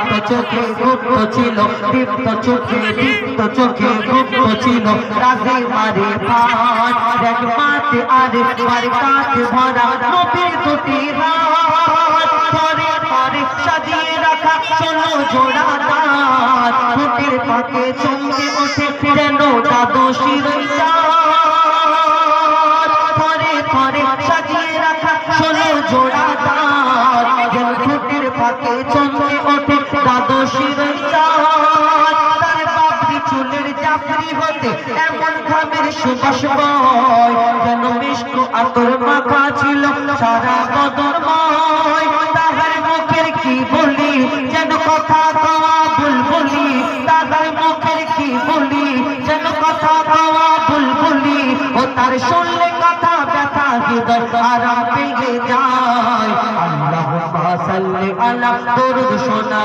দীপ্ত চোখে গুপ্ত ছিল, দীপ্ত চোখে গুপ্ত ছিল, রাজে মারে পান রহমত আর বরকত ভরা নবীর দুটি হাত, ধরে ধরে সাজিয়ে রাখা সোনা জোড়া দাঁত, ঠোঁটের পাকে চমকে ওঠে যেন দাদু শিরোই চাঁদ, ধরে ধরে সাজিয়ে রাখা সোনা জোড়া দাঁত, যেন ঠোঁটের পাকে চমকে ওঠে দাদু শিরোই চাঁদ, তার বাবরি চুলের জাফরি হতে এমন ঘামের সুবাস বয়, যেন মিষ্টি আতর মাখা ছিল সারা বদরময়, তাহার মুখের কি বলি যেন কথা কওয়া বুলবুলি, তাহার মুখের কি বলি যেন কথা কওয়া বুলবুলি, ও তার শুনলে কথা ব্যথা হৃদয় আরাম পেয়ে যায়। আল্লাহুম্মা সাল্লি আলা দরুদ শোনা